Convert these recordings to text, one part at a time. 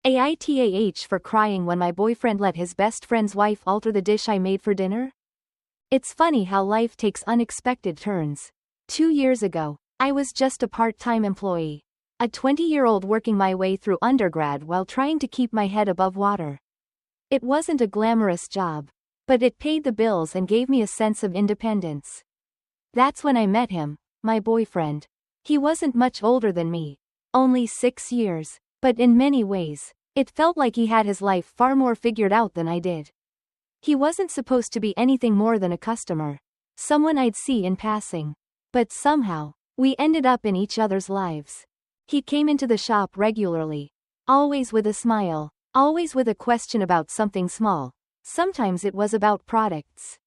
AITAH for crying when my boyfriend let his best friend's wife alter the dish I made for dinner? It's funny how life takes unexpected turns. 2 years ago, I was just a part-time employee. A 20-year-old working my way through undergrad while trying to keep my head above water. It wasn't a glamorous job, but it paid the bills and gave me a sense of independence. That's when I met him, my boyfriend. He wasn't much older than me. Only 6 years, but in many ways, it felt like he had his life far more figured out than I did. He wasn't supposed to be anything more than a customer, someone I'd see in passing. But somehow, we ended up in each other's lives. He came into the shop regularly, always with a smile, always with a question about something small. Sometimes it was about products.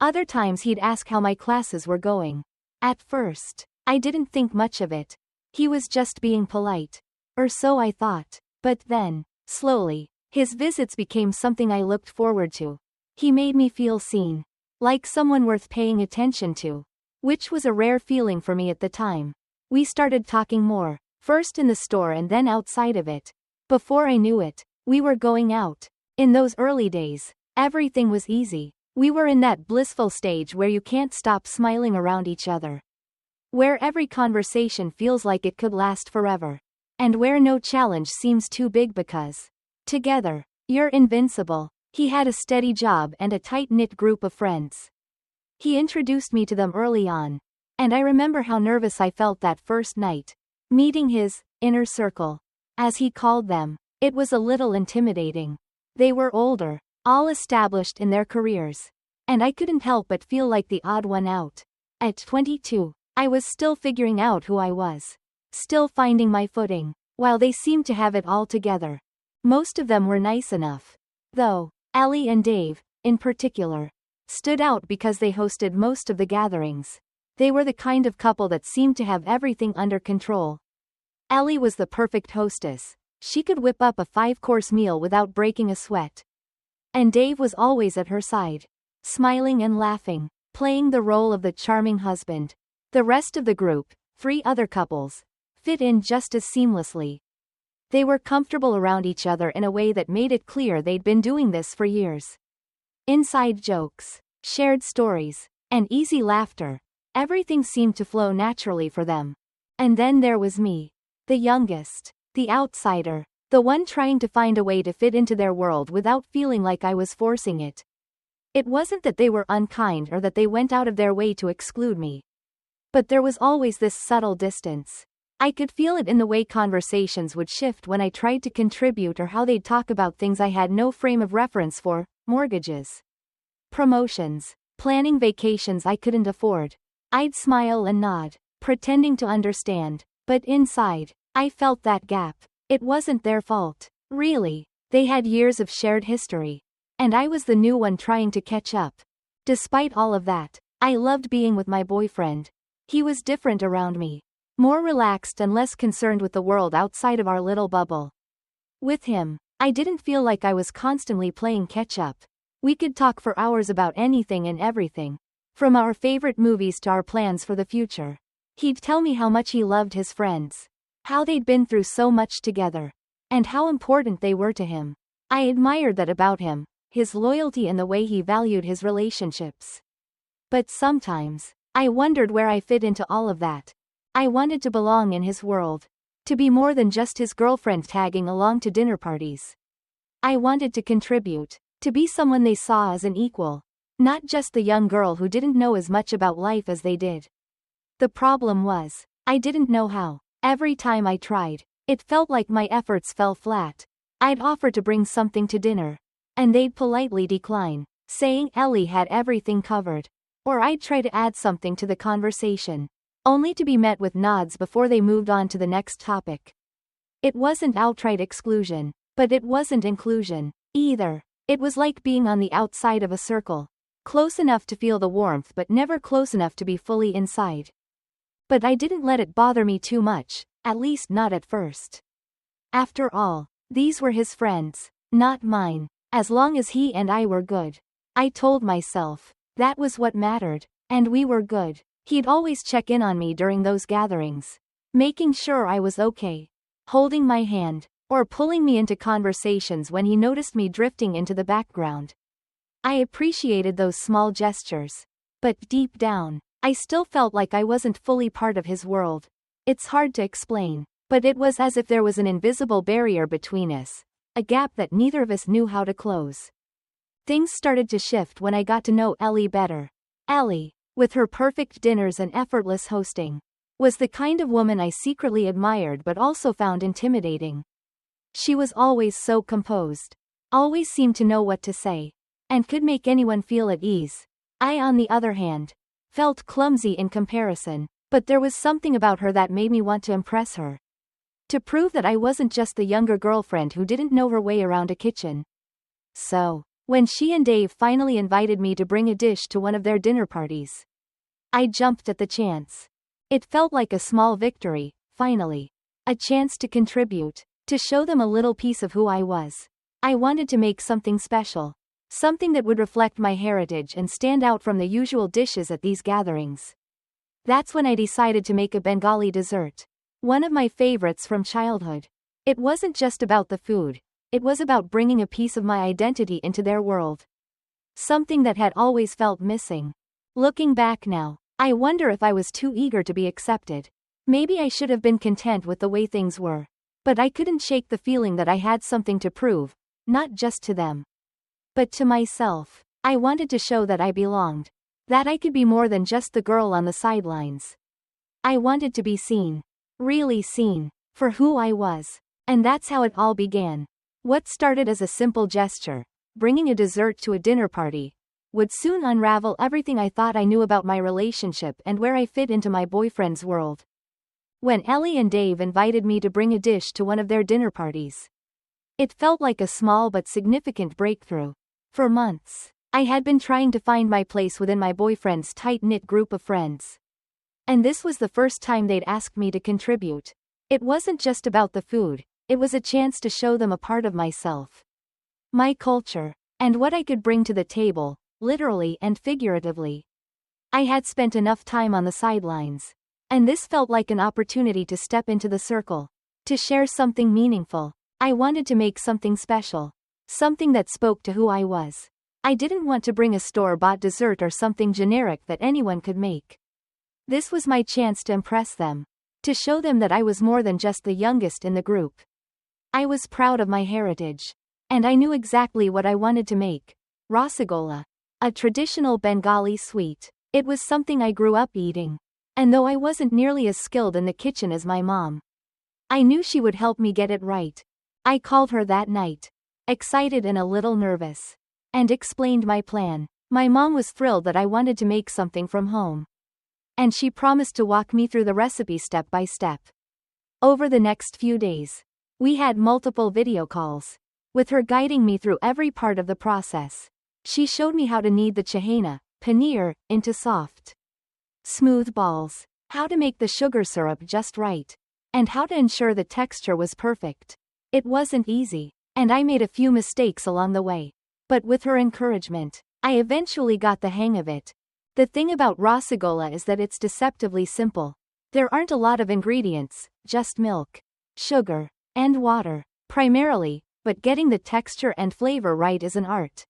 Other times he'd ask how my classes were going. At first, I didn't think much of it. He was just being polite. Or so I thought. But then, slowly, his visits became something I looked forward to. He made me feel seen. Like someone worth paying attention to. Which was a rare feeling for me at the time. We started talking more, first in the store and then outside of it. Before I knew it, we were going out. In those early days, everything was easy. We were in that blissful stage where you can't stop smiling around each other. Where every conversation feels like it could last forever. And where no challenge seems too big because, together, you're invincible. He had a steady job and a tight-knit group of friends. He introduced me to them early on. And I remember how nervous I felt that first night. Meeting his inner circle, as he called them. It was a little intimidating. They were older, all established in their careers. And I couldn't help but feel like the odd one out. At 22, I was still figuring out who I was. Still finding my footing, while they seemed to have it all together. Most of them were nice enough. Though, Ellie and Dave, in particular, stood out because they hosted most of the gatherings. They were the kind of couple that seemed to have everything under control. Ellie was the perfect hostess. She could whip up a 5-course meal without breaking a sweat. And Dave was always at her side, smiling and laughing, playing the role of the charming husband. The rest of the group, 3 other couples, fit in just as seamlessly. They were comfortable around each other in a way that made it clear they'd been doing this for years. Inside jokes, shared stories, and easy laughter. Everything seemed to flow naturally for them. And then there was me. The youngest. The outsider. The one trying to find a way to fit into their world without feeling like I was forcing it. It wasn't that they were unkind or that they went out of their way to exclude me. But there was always this subtle distance. I could feel it in the way conversations would shift when I tried to contribute or how they'd talk about things I had no frame of reference for, mortgages, promotions, planning vacations I couldn't afford. I'd smile and nod, pretending to understand, but inside, I felt that gap. It wasn't their fault, really. They had years of shared history. And I was the new one trying to catch up. Despite all of that, I loved being with my boyfriend. He was different around me. More relaxed and less concerned with the world outside of our little bubble. With him, I didn't feel like I was constantly playing catch-up. We could talk for hours about anything and everything. From our favorite movies to our plans for the future. He'd tell me how much he loved his friends. How they'd been through so much together. And how important they were to him. I admired that about him, his loyalty and the way he valued his relationships. But sometimes, I wondered where I fit into all of that. I wanted to belong in his world. To be more than just his girlfriend tagging along to dinner parties. I wanted to contribute. To be someone they saw as an equal. Not just the young girl who didn't know as much about life as they did. The problem was, I didn't know how. Every time I tried, it felt like my efforts fell flat. I'd offer to bring something to dinner. And they'd politely decline, saying Ellie had everything covered. Or I'd try to add something to the conversation. Only to be met with nods before they moved on to the next topic. It wasn't outright exclusion, but it wasn't inclusion, either. It was like being on the outside of a circle. Close enough to feel the warmth but never close enough to be fully inside. But I didn't let it bother me too much, at least not at first. After all, these were his friends, not mine. As long as he and I were good. I told myself, that was what mattered, and we were good. He'd always check in on me during those gatherings. Making sure I was okay. Holding my hand, or pulling me into conversations when he noticed me drifting into the background. I appreciated those small gestures. But deep down, I still felt like I wasn't fully part of his world. It's hard to explain, but it was as if there was an invisible barrier between us, a gap that neither of us knew how to close. Things started to shift when I got to know Ellie better. Ellie, with her perfect dinners and effortless hosting, was the kind of woman I secretly admired but also found intimidating. She was always so composed, always seemed to know what to say, and could make anyone feel at ease. I, on the other hand, felt clumsy in comparison, but there was something about her that made me want to impress her. To prove that I wasn't just the younger girlfriend who didn't know her way around a kitchen. So, when she and Dave finally invited me to bring a dish to one of their dinner parties, I jumped at the chance. It felt like a small victory, finally. A chance to contribute, to show them a little piece of who I was. I wanted to make something special. Something that would reflect my heritage and stand out from the usual dishes at these gatherings. That's when I decided to make a Bengali dessert. One of my favorites from childhood. It wasn't just about the food, it was about bringing a piece of my identity into their world. Something that had always felt missing. Looking back now, I wonder if I was too eager to be accepted. Maybe I should have been content with the way things were. But I couldn't shake the feeling that I had something to prove, not just to them, but to myself. I wanted to show that I belonged. That I could be more than just the girl on the sidelines. I wanted to be seen. Really seen. For who I was. And that's how it all began. What started as a simple gesture, bringing a dessert to a dinner party, would soon unravel everything I thought I knew about my relationship and where I fit into my boyfriend's world. When Ellie and Dave invited me to bring a dish to one of their dinner parties, it felt like a small but significant breakthrough. For months, I had been trying to find my place within my boyfriend's tight-knit group of friends. And this was the first time they'd asked me to contribute. It wasn't just about the food, it was a chance to show them a part of myself, my culture, and what I could bring to the table, literally and figuratively. I had spent enough time on the sidelines, and this felt like an opportunity to step into the circle, to share something meaningful. I wanted to make something special. Something that spoke to who I was. I didn't want to bring a store-bought dessert or something generic that anyone could make. This was my chance to impress them. To show them that I was more than just the youngest in the group. I was proud of my heritage. And I knew exactly what I wanted to make. Rasagola. A traditional Bengali sweet. It was something I grew up eating. And though I wasn't nearly as skilled in the kitchen as my mom, I knew she would help me get it right. I called her that night, excited and a little nervous, and explained my plan. My mom was thrilled that I wanted to make something from home, and she promised to walk me through the recipe step by step. Over the next few days, we had multiple video calls, with her guiding me through every part of the process. She showed me how to knead the chahena, paneer, into soft, smooth balls, how to make the sugar syrup just right, and how to ensure the texture was perfect. It wasn't easy, and I made a few mistakes along the way. But with her encouragement, I eventually got the hang of it. The thing about rasagola is that it's deceptively simple. There aren't a lot of ingredients, just milk, sugar, and water, primarily, but getting the texture and flavor right is an art.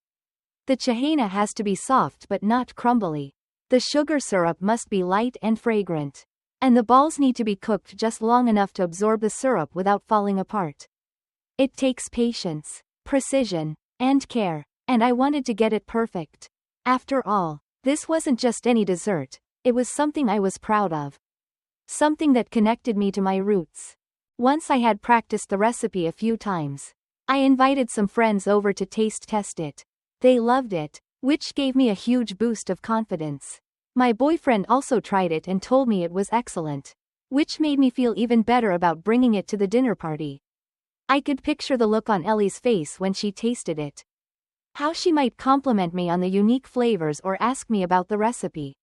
The chahena has to be soft but not crumbly. The sugar syrup must be light and fragrant. And the balls need to be cooked just long enough to absorb the syrup without falling apart. It takes patience, precision, and care, and I wanted to get it perfect. After all, this wasn't just any dessert, it was something I was proud of. Something that connected me to my roots. Once I had practiced the recipe a few times, I invited some friends over to taste test it. They loved it, which gave me a huge boost of confidence. My boyfriend also tried it and told me it was excellent, which made me feel even better about bringing it to the dinner party. I could picture the look on Ellie's face when she tasted it. How she might compliment me on the unique flavors or ask me about the recipe.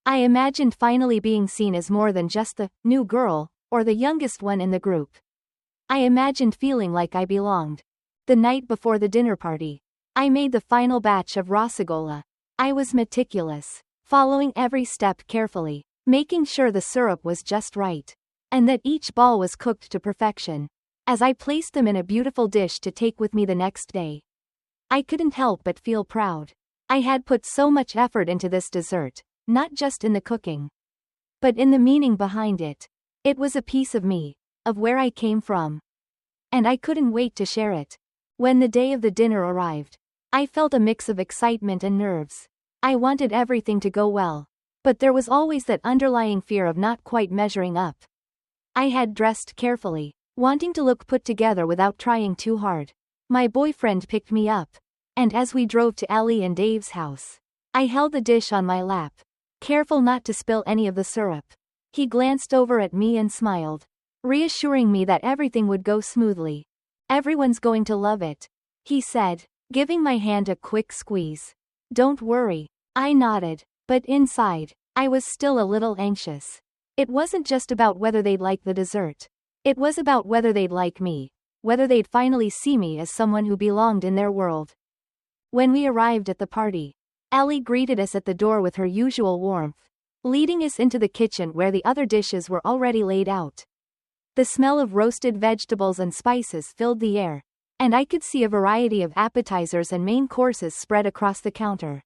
I imagined finally being seen as more than just the new girl, or the youngest one in the group. I imagined feeling like I belonged. The night before the dinner party, I made the final batch of rasagola. I was meticulous, following every step carefully, making sure the syrup was just right, and that each ball was cooked to perfection. as I placed them in a beautiful dish to take with me the next day. I couldn't help but feel proud. I had put so much effort into this dessert, not just in the cooking, but in the meaning behind it. It was a piece of me, of where I came from. And I couldn't wait to share it. When the day of the dinner arrived, I felt a mix of excitement and nerves. I wanted everything to go well, but there was always that underlying fear of not quite measuring up. I had dressed carefully, wanting to look put together without trying too hard. My boyfriend picked me up, and as we drove to Ellie and Dave's house, I held the dish on my lap, careful not to spill any of the syrup. He glanced over at me and smiled, reassuring me that everything would go smoothly. "Everyone's going to love it," he said, giving my hand a quick squeeze. "Don't worry." I nodded, but inside, I was still a little anxious. It wasn't just about whether they'd like the dessert. It was about whether they'd like me, whether they'd finally see me as someone who belonged in their world. When we arrived at the party, Ellie greeted us at the door with her usual warmth, leading us into the kitchen where the other dishes were already laid out. The smell of roasted vegetables and spices filled the air, and I could see a variety of appetizers and main courses spread across the counter.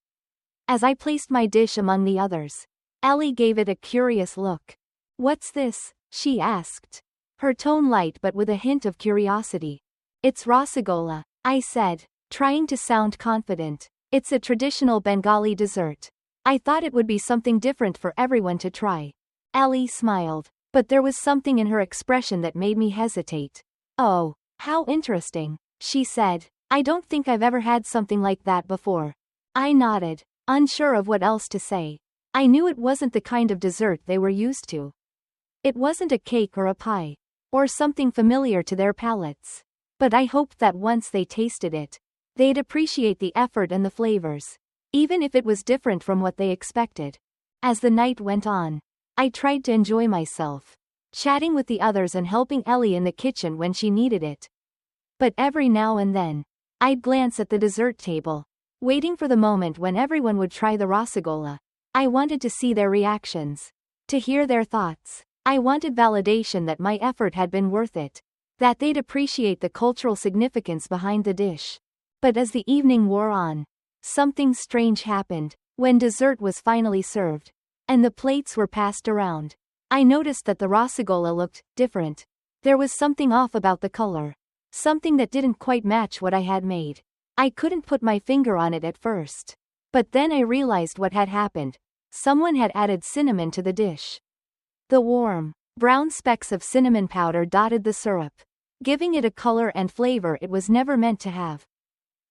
As I placed my dish among the others, Ellie gave it a curious look. "What's this?" she asked, her tone light but with a hint of curiosity. "It's rasagola," I said, trying to sound confident. "It's a traditional Bengali dessert. I thought it would be something different for everyone to try." Ellie smiled, but there was something in her expression that made me hesitate. "Oh, how interesting," she said. "I don't think I've ever had something like that before." I nodded, unsure of what else to say. I knew it wasn't the kind of dessert they were used to. It wasn't a cake or a pie, or something familiar to their palates. But I hoped that once they tasted it, they'd appreciate the effort and the flavors, even if it was different from what they expected. As the night went on, I tried to enjoy myself, chatting with the others and helping Ellie in the kitchen when she needed it. But every now and then, I'd glance at the dessert table, waiting for the moment when everyone would try the rasagola. I wanted to see their reactions, to hear their thoughts. I wanted validation that my effort had been worth it, that they'd appreciate the cultural significance behind the dish. But as the evening wore on, something strange happened. When dessert was finally served, and the plates were passed around, I noticed that the rasagola looked different. There was something off about the color, something that didn't quite match what I had made. I couldn't put my finger on it at first, but then I realized what had happened. Someone had added cinnamon to the dish. The warm, brown specks of cinnamon powder dotted the syrup, giving it a color and flavor it was never meant to have.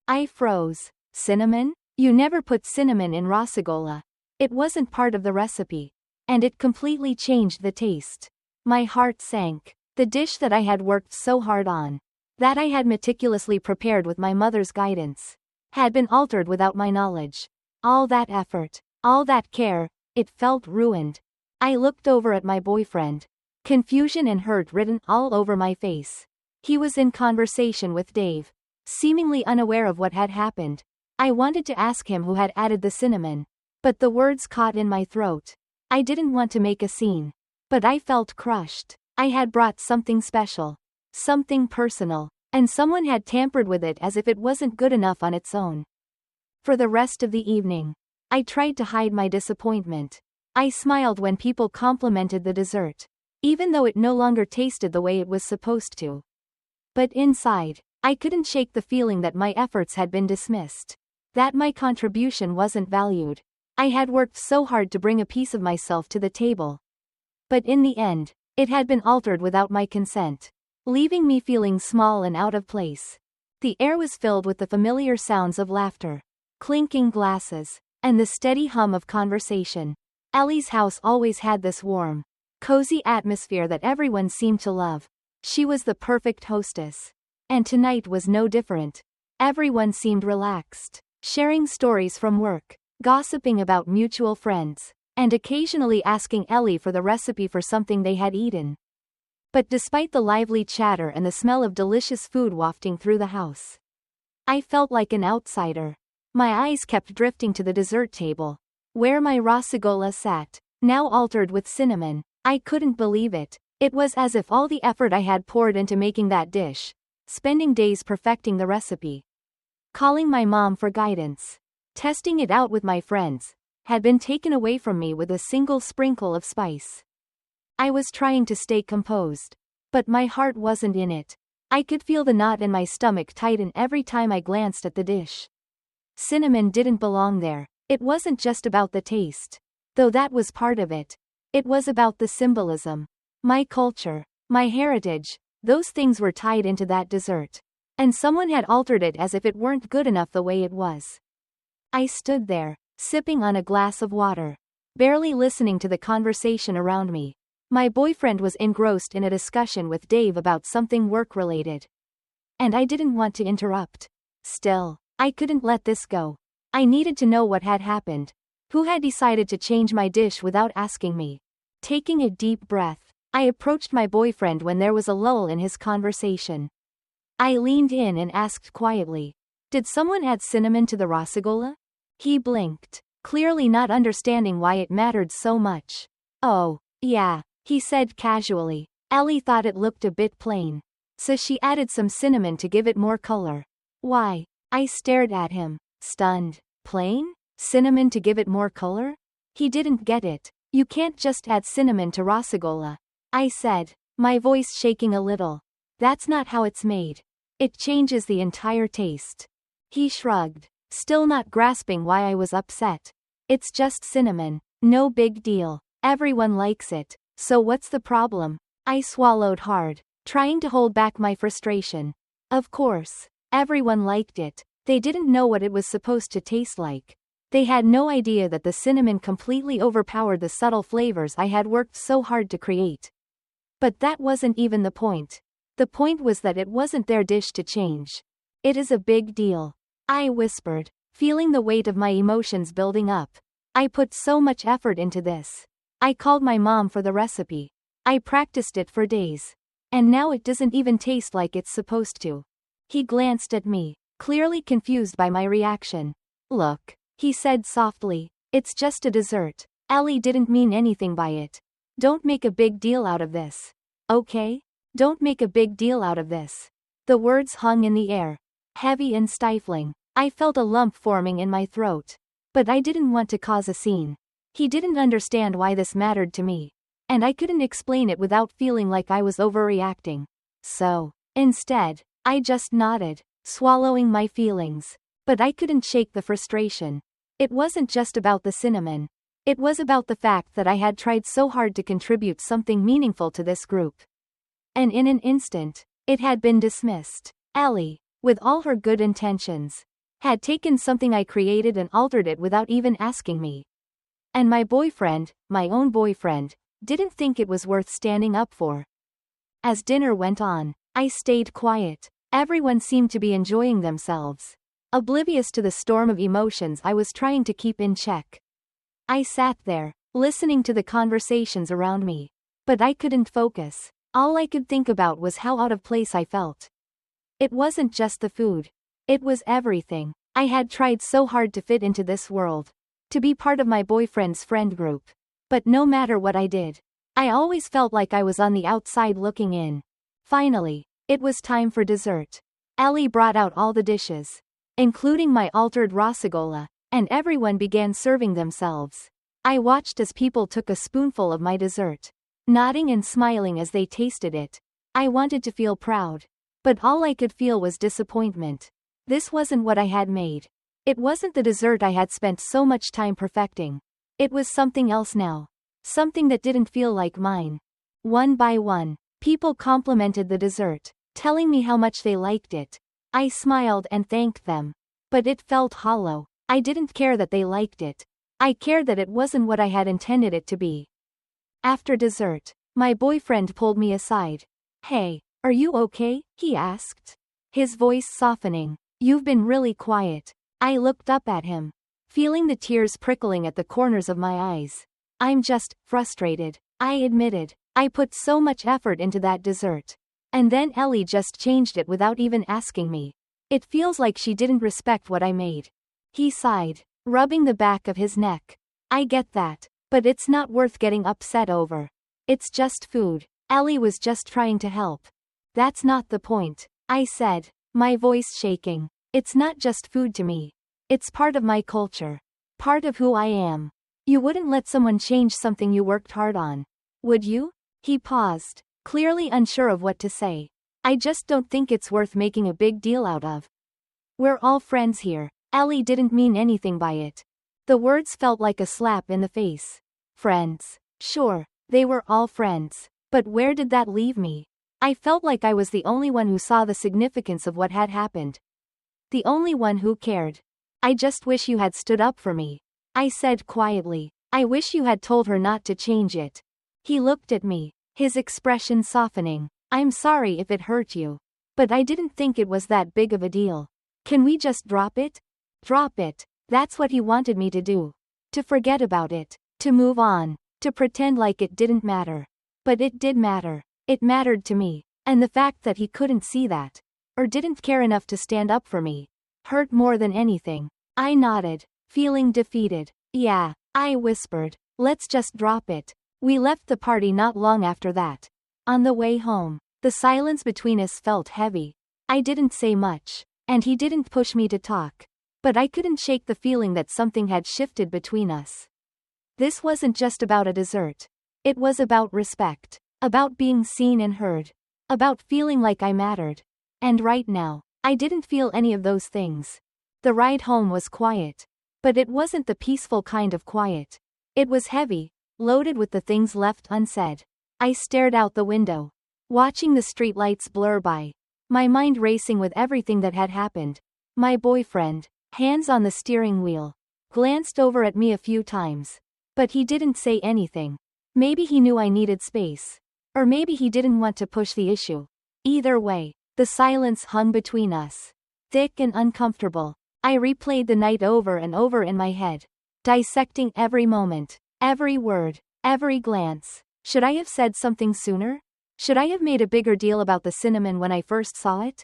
I froze. "Cinnamon? You never put cinnamon in rasagola." It wasn't part of the recipe, and it completely changed the taste. My heart sank. The dish that I had worked so hard on, that I had meticulously prepared with my mother's guidance, had been altered without my knowledge. All that effort, all that care, it felt ruined. I looked over at my boyfriend, confusion and hurt written all over my face. He was in conversation with Dave, seemingly unaware of what had happened. I wanted to ask him who had added the cinnamon, but the words caught in my throat. I didn't want to make a scene, but I felt crushed. I had brought something special, something personal, and someone had tampered with it as if it wasn't good enough on its own. For the rest of the evening, I tried to hide my disappointment. I smiled when people complimented the dessert, even though it no longer tasted the way it was supposed to. But inside, I couldn't shake the feeling that my efforts had been dismissed, that my contribution wasn't valued. I had worked so hard to bring a piece of myself to the table. But in the end, it had been altered without my consent, leaving me feeling small and out of place. The air was filled with the familiar sounds of laughter, clinking glasses, and the steady hum of conversation. Ellie's house always had this warm, cozy atmosphere that everyone seemed to love. She was the perfect hostess. And tonight was no different. Everyone seemed relaxed, sharing stories from work, gossiping about mutual friends, and occasionally asking Ellie for the recipe for something they had eaten. But despite the lively chatter and the smell of delicious food wafting through the house, I felt like an outsider. My eyes kept drifting to the dessert table, where my rasagola sat, now altered with cinnamon. I couldn't believe it. It was as if all the effort I had poured into making that dish, spending days perfecting the recipe, calling my mom for guidance, testing it out with my friends, had been taken away from me with a single sprinkle of spice. I was trying to stay composed, but my heart wasn't in it. I could feel the knot in my stomach tighten every time I glanced at the dish. Cinnamon didn't belong there. It wasn't just about the taste, though that was part of it. It was about the symbolism. My culture, my heritage, those things were tied into that dessert. And someone had altered it as if it weren't good enough the way it was. I stood there, sipping on a glass of water, barely listening to the conversation around me. My boyfriend was engrossed in a discussion with Dave about something work-related. And I didn't want to interrupt. Still, I couldn't let this go. I needed to know what had happened. Who had decided to change my dish without asking me? Taking a deep breath, I approached my boyfriend when there was a lull in his conversation. I leaned in and asked quietly, "Did someone add cinnamon to the rasagola?" He blinked, clearly not understanding why it mattered so much. "Oh, yeah," he said casually. "Ellie thought it looked a bit plain, so she added some cinnamon to give it more color." "Why?" I stared at him, stunned. "Plain? Cinnamon to give it more color?" He didn't get it. "You can't just add cinnamon to rasagola," I said, my voice shaking a little. "That's not how it's made. It changes the entire taste." He shrugged, still not grasping why I was upset. "It's just cinnamon. No big deal. Everyone likes it. So what's the problem?" I swallowed hard, trying to hold back my frustration. Of course, everyone liked it. They didn't know what it was supposed to taste like. They had no idea that the cinnamon completely overpowered the subtle flavors I had worked so hard to create. But that wasn't even the point. The point was that it wasn't their dish to change. "It is a big deal," I whispered, feeling the weight of my emotions building up. "I put so much effort into this. I called my mom for the recipe. I practiced it for days. And now it doesn't even taste like it's supposed to." He glanced at me, clearly confused by my reaction. "Look," he said softly, "it's just a dessert. Ellie didn't mean anything by it. Don't make a big deal out of this. Okay? Don't make a big deal out of this." The words hung in the air, heavy and stifling. I felt a lump forming in my throat. But I didn't want to cause a scene. He didn't understand why this mattered to me. And I couldn't explain it without feeling like I was overreacting. So, instead, I just nodded, swallowing my feelings. But I couldn't shake the frustration. It wasn't just about the cinnamon. It was about the fact that I had tried so hard to contribute something meaningful to this group. And in an instant, it had been dismissed. Ellie, with all her good intentions, had taken something I created and altered it without even asking me. And my boyfriend, my own boyfriend, didn't think it was worth standing up for. As dinner went on, I stayed quiet. Everyone seemed to be enjoying themselves, oblivious to the storm of emotions I was trying to keep in check. I sat there, listening to the conversations around me. But I couldn't focus. All I could think about was how out of place I felt. It wasn't just the food. It was everything. I had tried so hard to fit into this world, to be part of my boyfriend's friend group. But no matter what I did, I always felt like I was on the outside looking in. Finally, it was time for dessert. Ellie brought out all the dishes, including my altered rasagola, and everyone began serving themselves. I watched as people took a spoonful of my dessert, nodding and smiling as they tasted it. I wanted to feel proud, but all I could feel was disappointment. This wasn't what I had made. It wasn't the dessert I had spent so much time perfecting. It was something else now. Something that didn't feel like mine. One by one, people complimented the dessert, telling me how much they liked it. I smiled and thanked them. But it felt hollow. I didn't care that they liked it. I cared that it wasn't what I had intended it to be. After dessert, my boyfriend pulled me aside. "Hey, are you okay?" he asked, his voice softening. "You've been really quiet." I looked up at him, feeling the tears prickling at the corners of my eyes. "I'm just frustrated," I admitted. "I put so much effort into that dessert. And then Ellie just changed it without even asking me. It feels like she didn't respect what I made." He sighed, rubbing the back of his neck. "I get that. But it's not worth getting upset over. It's just food. Ellie was just trying to help. That's not the point, I said, my voice shaking. It's not just food to me. It's part of my culture. Part of who I am. You wouldn't let someone change something you worked hard on, would you? He paused, clearly unsure of what to say. I just don't think it's worth making a big deal out of. We're all friends here. Ellie didn't mean anything by it. The words felt like a slap in the face. Friends. Sure, they were all friends. But where did that leave me? I felt like I was the only one who saw the significance of what had happened. The only one who cared. I just wish you had stood up for me, I said quietly. I wish you had told her not to change it. He looked at me, his expression softening. I'm sorry if it hurt you. But I didn't think it was that big of a deal. Can we just drop it? Drop it. That's what he wanted me to do. To forget about it. To move on. To pretend like it didn't matter. But it did matter. It mattered to me. And the fact that he couldn't see that, or didn't care enough to stand up for me, hurt more than anything. I nodded, feeling defeated. Yeah, I whispered. Let's just drop it. We left the party not long after that. On the way home, the silence between us felt heavy. I didn't say much, and he didn't push me to talk. But I couldn't shake the feeling that something had shifted between us. This wasn't just about a dessert. It was about respect. About being seen and heard. About feeling like I mattered. And right now, I didn't feel any of those things. The ride home was quiet. But it wasn't the peaceful kind of quiet. It was heavy, loaded with the things left unsaid. I stared out the window, watching the streetlights blur by. My mind racing with everything that had happened. My boyfriend, hands on the steering wheel, glanced over at me a few times. But he didn't say anything. Maybe he knew I needed space. Or maybe he didn't want to push the issue. Either way, the silence hung between us. Thick and uncomfortable. I replayed the night over and over in my head. Dissecting every moment. Every word. Every glance. Should I have said something sooner? Should I have made a bigger deal about the cinnamon when I first saw it?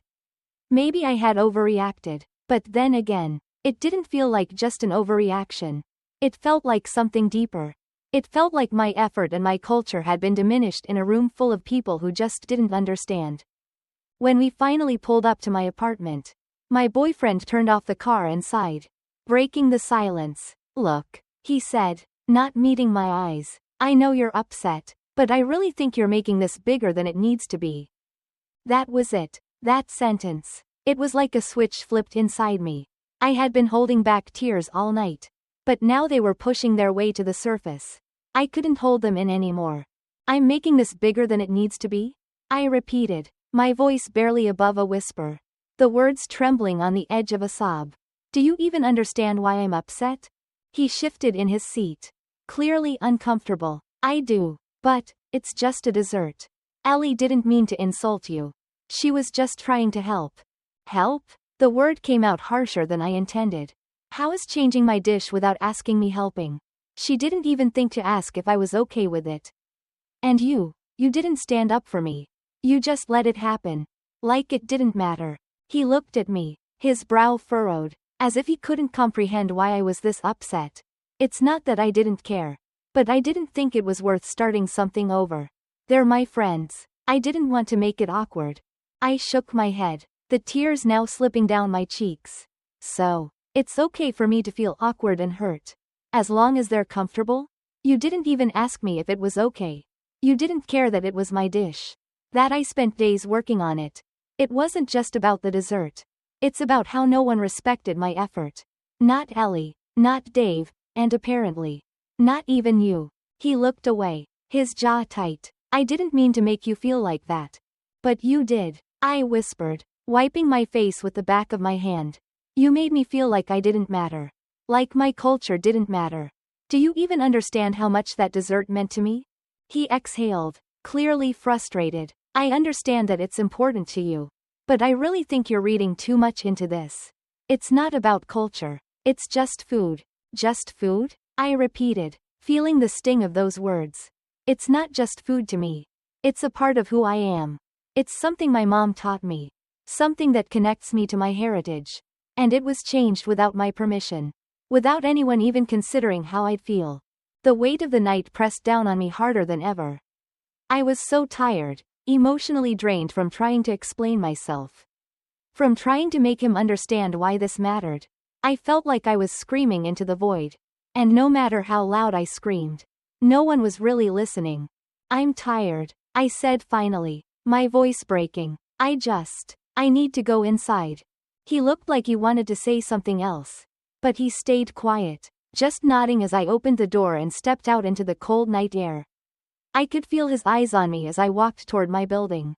Maybe I had overreacted. But then again, it didn't feel like just an overreaction. It felt like something deeper. It felt like my effort and my culture had been diminished in a room full of people who just didn't understand. When we finally pulled up to my apartment, my boyfriend turned off the car and sighed, breaking the silence. Look, he said, not meeting my eyes. I know you're upset, but I really think you're making this bigger than it needs to be. That was it. That sentence. It was like a switch flipped inside me. I had been holding back tears all night. But now they were pushing their way to the surface. I couldn't hold them in anymore. I'm making this bigger than it needs to be? I repeated, my voice barely above a whisper. The words trembling on the edge of a sob. Do you even understand why I'm upset? He shifted in his seat. Clearly uncomfortable. I do. But, it's just a dessert. Ellie didn't mean to insult you. She was just trying to help. Help? The word came out harsher than I intended. How is changing my dish without asking me helping? She didn't even think to ask if I was okay with it. And you didn't stand up for me. You just let it happen. Like it didn't matter. He looked at me, his brow furrowed, as if he couldn't comprehend why I was this upset. It's not that I didn't care. But I didn't think it was worth starting something over. They're my friends. I didn't want to make it awkward. I shook my head, the tears now slipping down my cheeks. So, it's okay for me to feel awkward and hurt. As long as they're comfortable? You didn't even ask me if it was okay. You didn't care that it was my dish. That I spent days working on it. It wasn't just about the dessert. It's about how no one respected my effort. Not Ellie, not Dave, and apparently, not even you. He looked away, his jaw tight. I didn't mean to make you feel like that. But you did, I whispered, wiping my face with the back of my hand. You made me feel like I didn't matter. Like my culture didn't matter. Do you even understand how much that dessert meant to me? He exhaled, clearly frustrated. I understand that it's important to you. But I really think you're reading too much into this. It's not about culture. It's just food. Just food? I repeated, feeling the sting of those words. It's not just food to me. It's a part of who I am. It's something my mom taught me. Something that connects me to my heritage. And it was changed without my permission. Without anyone even considering how I'd feel. The weight of the night pressed down on me harder than ever. I was so tired, emotionally drained from trying to explain myself. From trying to make him understand why this mattered. I felt like I was screaming into the void. And no matter how loud I screamed, no one was really listening. I'm tired, I said finally, my voice breaking. I need to go inside. He looked like he wanted to say something else. But he stayed quiet, just nodding as I opened the door and stepped out into the cold night air. I could feel his eyes on me as I walked toward my building.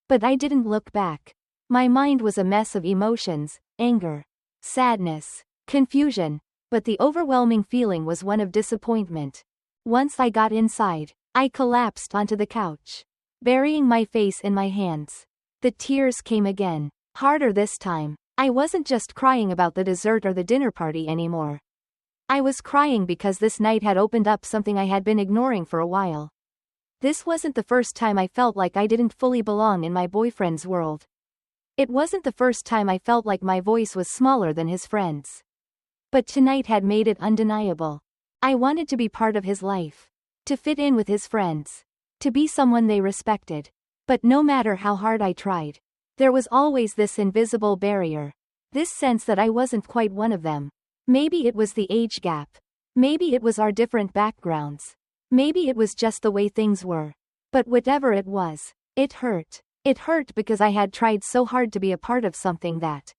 But I didn't look back. My mind was a mess of emotions, anger, sadness, confusion, but the overwhelming feeling was one of disappointment. Once I got inside, I collapsed onto the couch, burying my face in my hands. The tears came again, harder this time. I wasn't just crying about the dessert or the dinner party anymore. I was crying because this night had opened up something I had been ignoring for a while. This wasn't the first time I felt like I didn't fully belong in my boyfriend's world. It wasn't the first time I felt like my voice was smaller than his friends. But tonight had made it undeniable. I wanted to be part of his life. To fit in with his friends. To be someone they respected. But no matter how hard I tried, there was always this invisible barrier. This sense that I wasn't quite one of them. Maybe it was the age gap. Maybe it was our different backgrounds. Maybe it was just the way things were. But whatever it was, it hurt. It hurt because I had tried so hard to be a part of something that,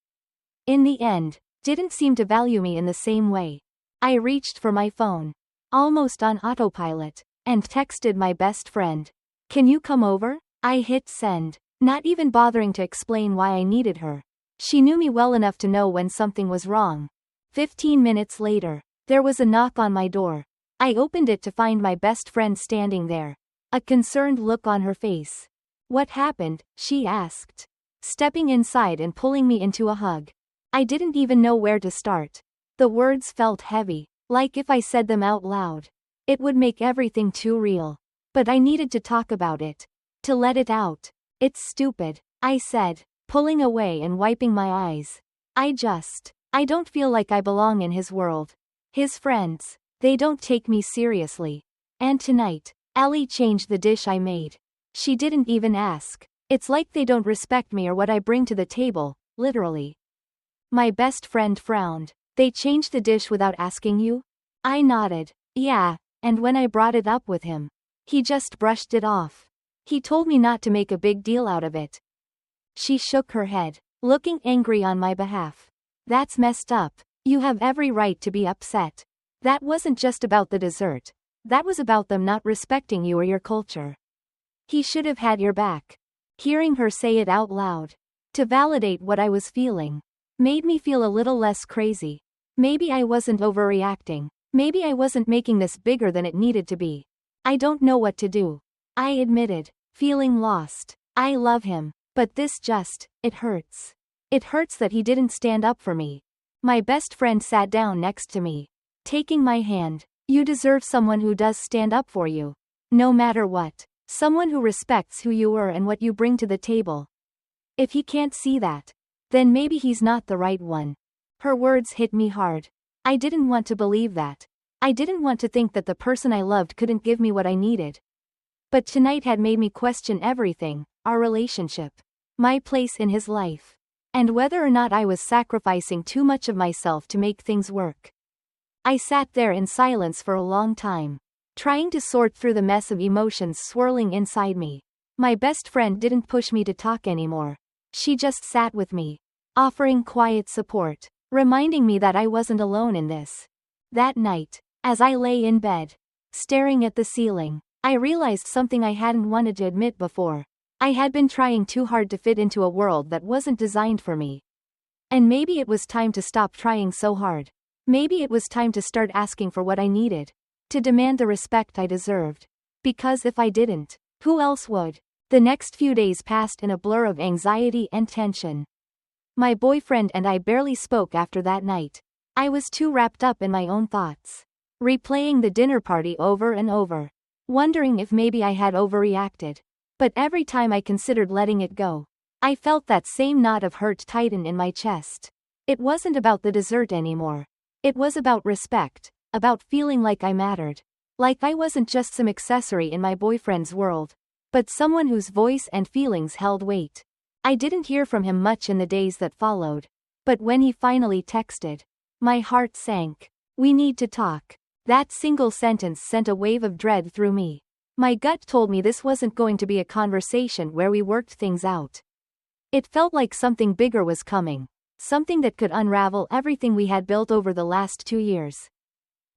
in the end, didn't seem to value me in the same way. I reached for my phone, almost on autopilot, and texted my best friend. Can you come over? I hit send, not even bothering to explain why I needed her. She knew me well enough to know when something was wrong. 15 minutes later, there was a knock on my door. I opened it to find my best friend standing there, a concerned look on her face. What happened? She asked, stepping inside and pulling me into a hug. I didn't even know where to start. The words felt heavy, like if I said them out loud, it would make everything too real. But I needed to talk about it. To let it out. It's stupid, I said, pulling away and wiping my eyes. I don't feel like I belong in his world. His friends, they don't take me seriously. And tonight, Ellie changed the dish I made. She didn't even ask. It's like they don't respect me or what I bring to the table, literally. My best friend frowned. They changed the dish without asking you? I nodded. Yeah, and when I brought it up with him, he just brushed it off. He told me not to make a big deal out of it. She shook her head, looking angry on my behalf. That's messed up. You have every right to be upset. That wasn't just about the dessert. That was about them not respecting you or your culture. He should have had your back. Hearing her say it out loud, to validate what I was feeling, made me feel a little less crazy. Maybe I wasn't overreacting. Maybe I wasn't making this bigger than it needed to be. I don't know what to do. I admitted, feeling lost. I love him, but it hurts. It hurts that he didn't stand up for me. My best friend sat down next to me, taking my hand. You deserve someone who does stand up for you. No matter what. Someone who respects who you are and what you bring to the table. If he can't see that, then maybe he's not the right one. Her words hit me hard. I didn't want to believe that. I didn't want to think that the person I loved couldn't give me what I needed. But tonight had made me question everything, our relationship, my place in his life, and whether or not I was sacrificing too much of myself to make things work. I sat there in silence for a long time, trying to sort through the mess of emotions swirling inside me. My best friend didn't push me to talk anymore. She just sat with me, offering quiet support, reminding me that I wasn't alone in this. That night, as I lay in bed, staring at the ceiling, I realized something I hadn't wanted to admit before. I had been trying too hard to fit into a world that wasn't designed for me. And maybe it was time to stop trying so hard. Maybe it was time to start asking for what I needed. To demand the respect I deserved. Because if I didn't, who else would? The next few days passed in a blur of anxiety and tension. My boyfriend and I barely spoke after that night. I was too wrapped up in my own thoughts, replaying the dinner party over and over, wondering if maybe I had overreacted. But every time I considered letting it go, I felt that same knot of hurt tighten in my chest. It wasn't about the dessert anymore. It was about respect. About feeling like I mattered. Like I wasn't just some accessory in my boyfriend's world. but someone whose voice and feelings held weight. I didn't hear from him much in the days that followed. But when he finally texted, my heart sank. "We need to talk." That single sentence sent a wave of dread through me. My gut told me this wasn't going to be a conversation where we worked things out. It felt like something bigger was coming. Something that could unravel everything we had built over the last 2 years.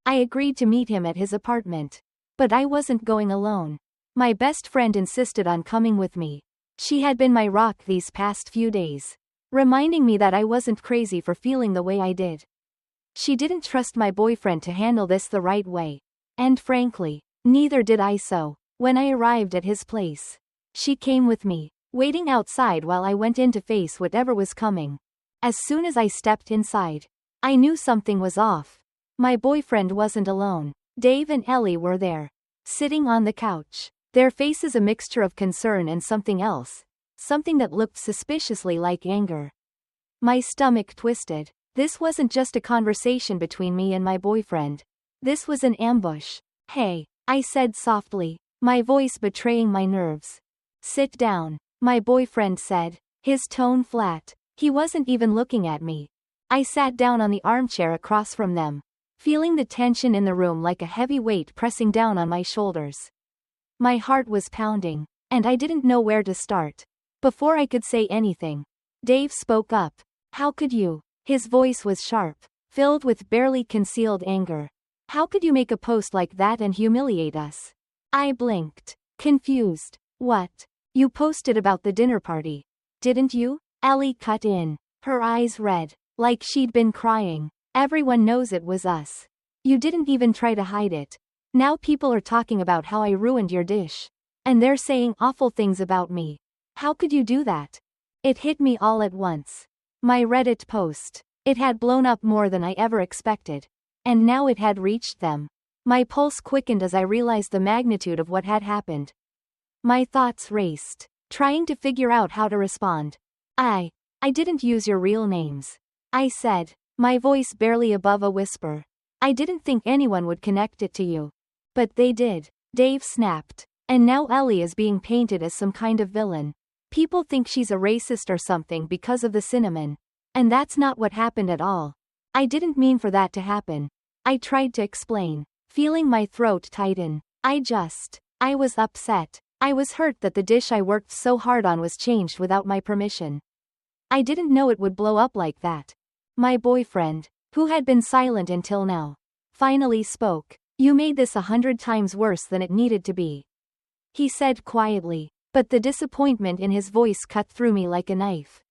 I agreed to meet him at his apartment. But I wasn't going alone. My best friend insisted on coming with me. She had been my rock these past few days, reminding me that I wasn't crazy for feeling the way I did. She didn't trust my boyfriend to handle this the right way. And frankly, neither did I. So, when I arrived at his place, she came with me, waiting outside while I went in to face whatever was coming. As soon as I stepped inside, I knew something was off. My boyfriend wasn't alone. Dave and Ellie were there, sitting on the couch, their faces a mixture of concern and something else, something that looked suspiciously like anger. My stomach twisted. This wasn't just a conversation between me and my boyfriend. This was an ambush. "Hey," I said softly, my voice betraying my nerves. "Sit down," my boyfriend said, his tone flat. He wasn't even looking at me. I sat down on the armchair across from them, feeling the tension in the room like a heavy weight pressing down on my shoulders. My heart was pounding, and I didn't know where to start. Before I could say anything, Dave spoke up. "How could you?" His voice was sharp, filled with barely concealed anger. "How could you make a post like that and humiliate us?" I blinked, confused. "What? You posted about the dinner party, didn't you?" Ellie cut in, her eyes red, like she'd been crying. "Everyone knows it was us. You didn't even try to hide it. Now people are talking about how I ruined your dish. And they're saying awful things about me. How could you do that?" It hit me all at once. My Reddit post. It had blown up more than I ever expected. And now it had reached them. My pulse quickened as I realized the magnitude of what had happened. My thoughts raced, trying to figure out how to respond. I didn't use your real names," I said, my voice barely above a whisper. "I didn't think anyone would connect it to you. But they did," Dave snapped. "And now Ellie is being painted as some kind of villain. People think she's a racist or something because of the cinnamon. And that's not what happened at all. I didn't mean for that to happen." I tried to explain, feeling my throat tighten. I was upset. I was hurt that the dish I worked so hard on was changed without my permission. I didn't know it would blow up like that. My boyfriend, who had been silent until now, finally spoke. "You made this 100 times worse than it needed to be," he said quietly, but the disappointment in his voice cut through me like a knife.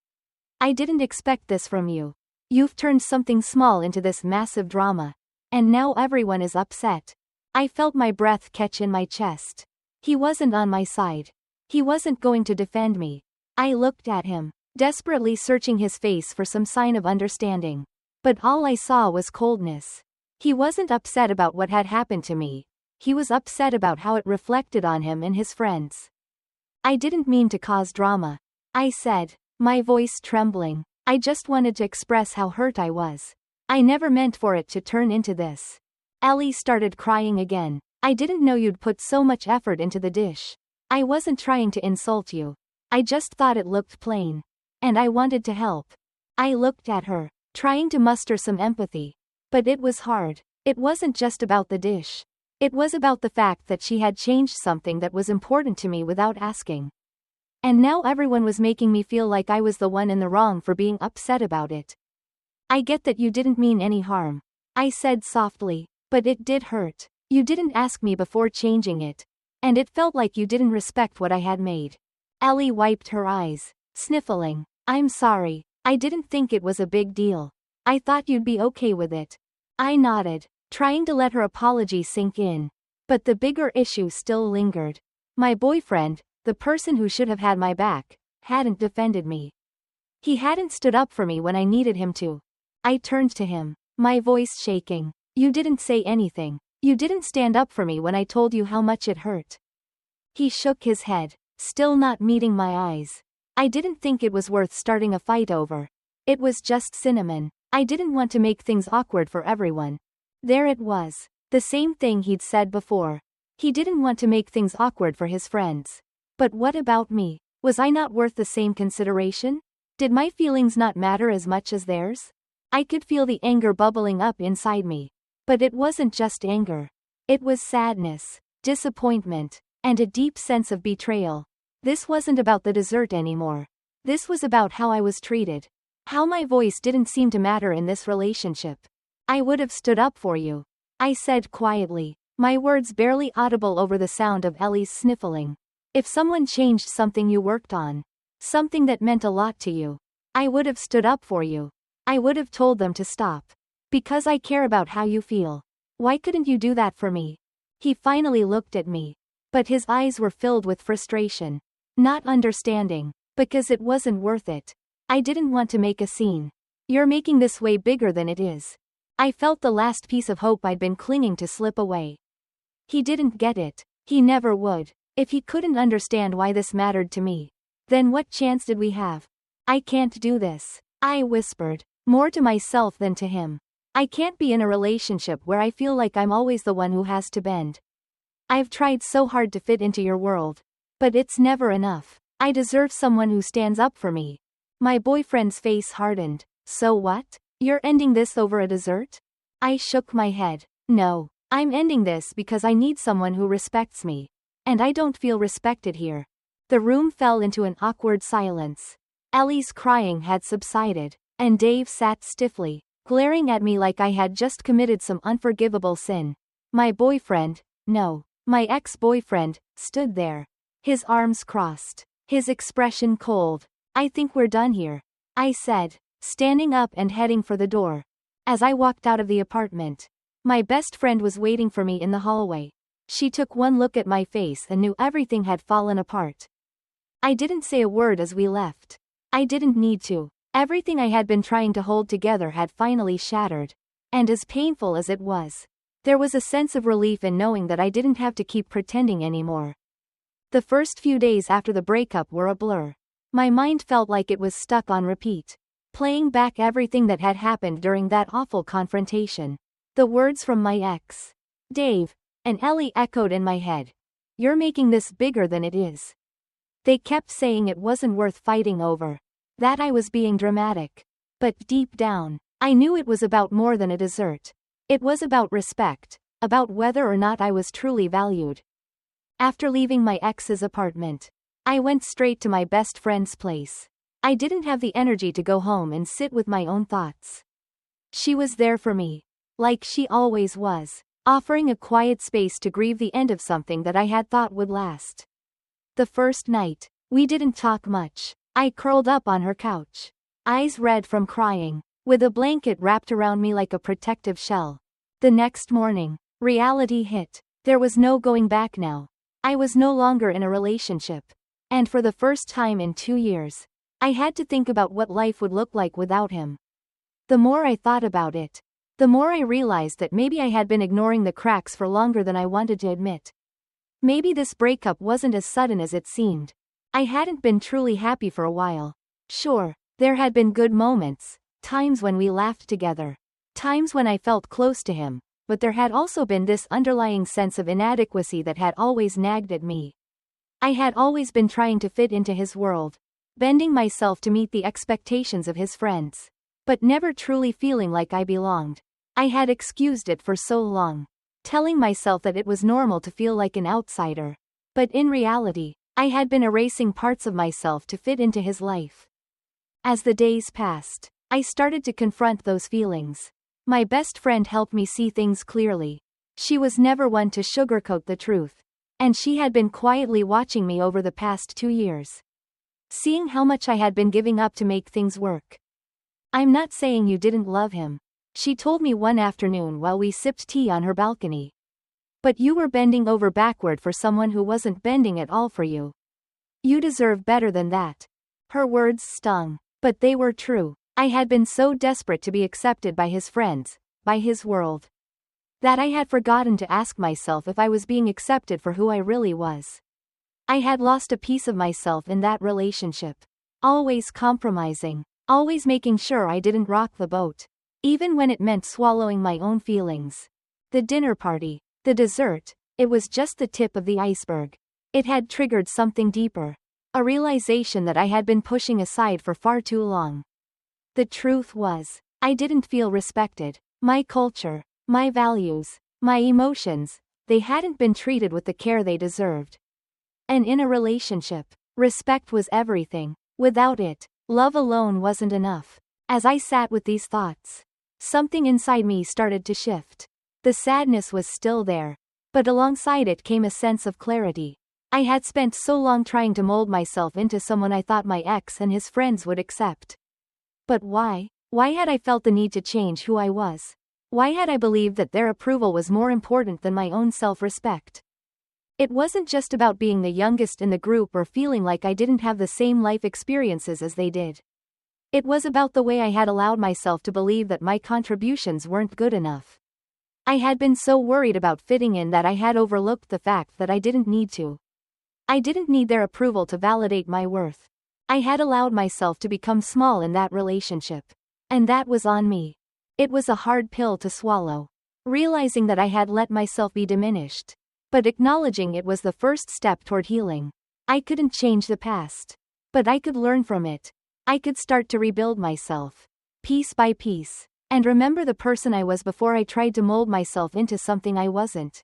"I didn't expect this from you. You've turned something small into this massive drama. And now everyone is upset." I felt my breath catch in my chest. He wasn't on my side. He wasn't going to defend me. I looked at him, desperately searching his face for some sign of understanding. But all I saw was coldness. He wasn't upset about what had happened to me. He was upset about how it reflected on him and his friends. "I didn't mean to cause drama," I said, my voice trembling. "I just wanted to express how hurt I was. I never meant for it to turn into this." Ellie started crying again. "I didn't know you'd put so much effort into the dish. I wasn't trying to insult you. I just thought it looked plain. And I wanted to help." I looked at her, trying to muster some empathy. But it was hard. It wasn't just about the dish. It was about the fact that she had changed something that was important to me without asking. And now everyone was making me feel like I was the one in the wrong for being upset about it. "I get that you didn't mean any harm," I said softly, "but it did hurt. You didn't ask me before changing it. And it felt like you didn't respect what I had made." Ellie wiped her eyes, sniffling. "I'm sorry. I didn't think it was a big deal. I thought you'd be okay with it." I nodded, trying to let her apology sink in. But the bigger issue still lingered. My boyfriend, the person who should have had my back, hadn't defended me. He hadn't stood up for me when I needed him to. I turned to him, my voice shaking. "You didn't say anything. You didn't stand up for me when I told you how much it hurt." He shook his head, still not meeting my eyes. "I didn't think it was worth starting a fight over. It was just cinnamon. I didn't want to make things awkward for everyone." There it was. The same thing he'd said before. He didn't want to make things awkward for his friends. But what about me? Was I not worth the same consideration? Did my feelings not matter as much as theirs? I could feel the anger bubbling up inside me. But it wasn't just anger. It was sadness, disappointment, and a deep sense of betrayal. This wasn't about the dessert anymore. This was about how I was treated. How my voice didn't seem to matter in this relationship. I would have stood up for you, I said quietly, my words barely audible over the sound of Ellie's sniffling. If someone changed something you worked on, something that meant a lot to you, I would have stood up for you. I would have told them to stop. Because I care about how you feel. Why couldn't you do that for me? He finally looked at me. But his eyes were filled with frustration. Not understanding. Because it wasn't worth it. I didn't want to make a scene. You're making this way bigger than it is. I felt the last piece of hope I'd been clinging to slip away. He didn't get it. He never would. If he couldn't understand why this mattered to me, then what chance did we have? I can't do this, I whispered, more to myself than to him. I can't be in a relationship where I feel like I'm always the one who has to bend. I've tried so hard to fit into your world. But it's never enough. I deserve someone who stands up for me. My boyfriend's face hardened. So what? You're ending this over a dessert? I shook my head. No, I'm ending this because I need someone who respects me. And I don't feel respected here. The room fell into an awkward silence. Ellie's crying had subsided, and Dave sat stiffly, glaring at me like I had just committed some unforgivable sin. My boyfriend, no, my ex-boyfriend, stood there. His arms crossed, his expression cold. I think we're done here, I said, standing up and heading for the door. As I walked out of the apartment, my best friend was waiting for me in the hallway. She took one look at my face and knew everything had fallen apart. I didn't say a word as we left. I didn't need to. Everything I had been trying to hold together had finally shattered. And as painful as it was, there was a sense of relief in knowing that I didn't have to keep pretending anymore. The first few days after the breakup were a blur. My mind felt like it was stuck on repeat, playing back everything that had happened during that awful confrontation. The words from my ex, Dave, and Ellie echoed in my head. You're making this bigger than it is. They kept saying it wasn't worth fighting over. That I was being dramatic. But deep down, I knew it was about more than a dessert. It was about respect, about whether or not I was truly valued. After leaving my ex's apartment, I went straight to my best friend's place. I didn't have the energy to go home and sit with my own thoughts. She was there for me, like she always was, offering a quiet space to grieve the end of something that I had thought would last. The first night, we didn't talk much. I curled up on her couch, eyes red from crying, with a blanket wrapped around me like a protective shell. The next morning, reality hit. There was no going back now. I was no longer in a relationship. And for the first time in 2 years, I had to think about what life would look like without him. The more I thought about it, the more I realized that maybe I had been ignoring the cracks for longer than I wanted to admit. Maybe this breakup wasn't as sudden as it seemed. I hadn't been truly happy for a while. Sure, there had been good moments, times when we laughed together, times when I felt close to him, but there had also been this underlying sense of inadequacy that had always nagged at me. I had always been trying to fit into his world, bending myself to meet the expectations of his friends, but never truly feeling like I belonged. I had excused it for so long, telling myself that it was normal to feel like an outsider. But in reality, I had been erasing parts of myself to fit into his life. As the days passed, I started to confront those feelings. My best friend helped me see things clearly. She was never one to sugarcoat the truth. And she had been quietly watching me over the past 2 years, seeing how much I had been giving up to make things work. I'm not saying you didn't love him, she told me one afternoon while we sipped tea on her balcony. But you were bending over backward for someone who wasn't bending at all for you. You deserve better than that. Her words stung, but they were true. I had been so desperate to be accepted by his friends, by his world, that I had forgotten to ask myself if I was being accepted for who I really was. I had lost a piece of myself in that relationship. Always compromising, always making sure I didn't rock the boat, even when it meant swallowing my own feelings. The dinner party, the dessert, it was just the tip of the iceberg. It had triggered something deeper. A realization that I had been pushing aside for far too long. The truth was, I didn't feel respected. My culture, my values, my emotions, they hadn't been treated with the care they deserved. And in a relationship, respect was everything. Without it, love alone wasn't enough. As I sat with these thoughts, something inside me started to shift. The sadness was still there, but alongside it came a sense of clarity. I had spent so long trying to mold myself into someone I thought my ex and his friends would accept. But why? Why had I felt the need to change who I was? Why had I believed that their approval was more important than my own self-respect? It wasn't just about being the youngest in the group or feeling like I didn't have the same life experiences as they did. It was about the way I had allowed myself to believe that my contributions weren't good enough. I had been so worried about fitting in that I had overlooked the fact that I didn't need to. I didn't need their approval to validate my worth. I had allowed myself to become small in that relationship. And that was on me. It was a hard pill to swallow. Realizing that I had let myself be diminished. But acknowledging it was the first step toward healing. I couldn't change the past. But I could learn from it. I could start to rebuild myself. Piece by piece. And remember the person I was before I tried to mold myself into something I wasn't.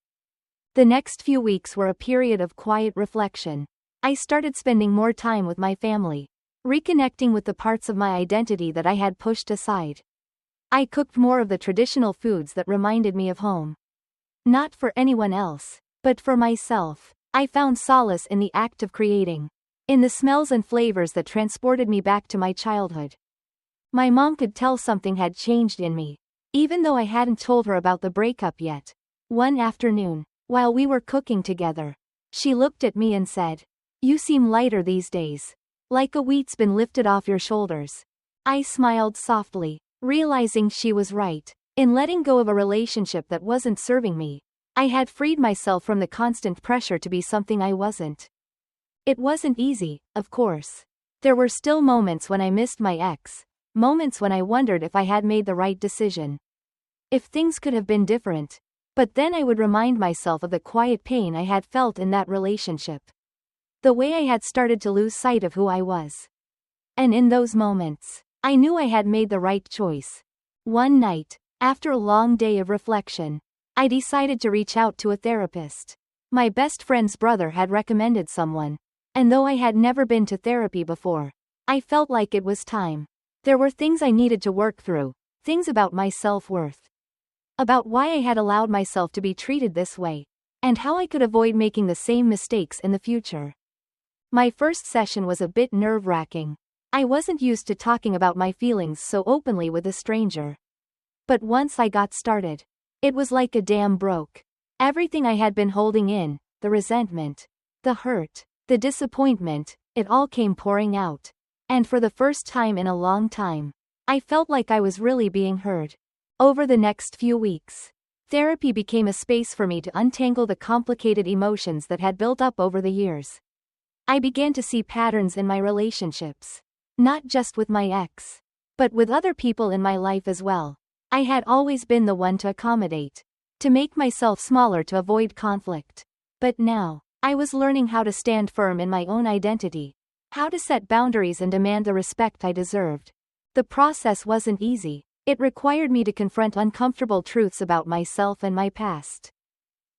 The next few weeks were a period of quiet reflection. I started spending more time with my family. Reconnecting with the parts of my identity that I had pushed aside. I cooked more of the traditional foods that reminded me of home. Not for anyone else, but for myself. I found solace in the act of creating. In the smells and flavors that transported me back to my childhood. My mom could tell something had changed in me, even though I hadn't told her about the breakup yet. One afternoon, while we were cooking together, she looked at me and said, "You seem lighter these days. Like a weight's been lifted off your shoulders." I smiled softly, realizing she was right. In letting go of a relationship that wasn't serving me, I had freed myself from the constant pressure to be something I wasn't. It wasn't easy, of course. There were still moments when I missed my ex, moments when I wondered if I had made the right decision. If things could have been different. But then I would remind myself of the quiet pain I had felt in that relationship. The way I had started to lose sight of who I was. And in those moments, I knew I had made the right choice. One night, after a long day of reflection, I decided to reach out to a therapist. My best friend's brother had recommended someone. And though I had never been to therapy before, I felt like it was time. There were things I needed to work through, things about my self-worth. About why I had allowed myself to be treated this way, and how I could avoid making the same mistakes in the future. My first session was a bit nerve-wracking. I wasn't used to talking about my feelings so openly with a stranger. But once I got started, it was like a dam broke. Everything I had been holding in, the resentment, the hurt, the disappointment, it all came pouring out. And for the first time in a long time, I felt like I was really being heard. Over the next few weeks, therapy became a space for me to untangle the complicated emotions that had built up over the years. I began to see patterns in my relationships, not just with my ex, but with other people in my life as well. I had always been the one to accommodate, to make myself smaller to avoid conflict. But now, I was learning how to stand firm in my own identity, how to set boundaries and demand the respect I deserved. The process wasn't easy. It required me to confront uncomfortable truths about myself and my past.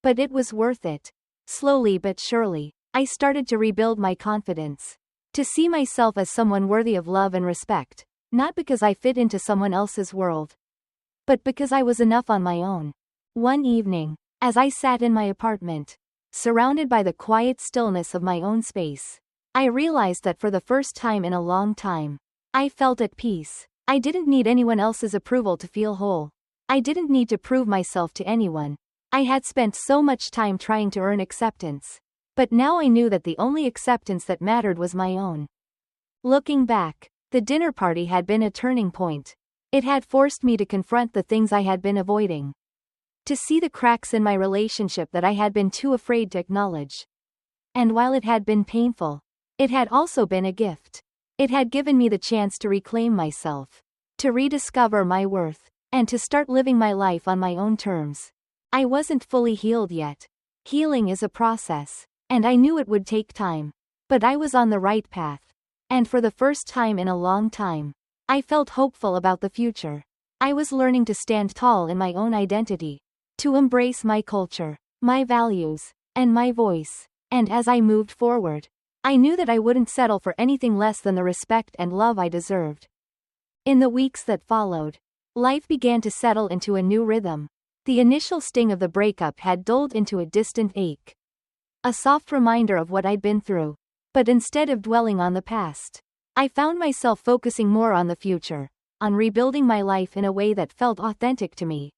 But it was worth it. Slowly but surely, I started to rebuild my confidence. To see myself as someone worthy of love and respect, not because I fit into someone else's world, but because I was enough on my own. One evening, as I sat in my apartment, surrounded by the quiet stillness of my own space, I realized that for the first time in a long time, I felt at peace. I didn't need anyone else's approval to feel whole. I didn't need to prove myself to anyone. I had spent so much time trying to earn acceptance. But now I knew that the only acceptance that mattered was my own. Looking back, the dinner party had been a turning point. It had forced me to confront the things I had been avoiding. To see the cracks in my relationship that I had been too afraid to acknowledge. And while it had been painful, it had also been a gift. It had given me the chance to reclaim myself, to rediscover my worth, and to start living my life on my own terms. I wasn't fully healed yet. Healing is a process, And I knew it would take time. But I was on the right path. And for the first time in a long time, I felt hopeful about the future. I was learning to stand tall in my own identity, to embrace my culture, my values, and my voice. And as I moved forward, I knew that I wouldn't settle for anything less than the respect and love I deserved. In the weeks that followed, life began to settle into a new rhythm. The initial sting of the breakup had dulled into a distant ache. A soft reminder of what I'd been through. But instead of dwelling on the past, I found myself focusing more on the future, on rebuilding my life in a way that felt authentic to me.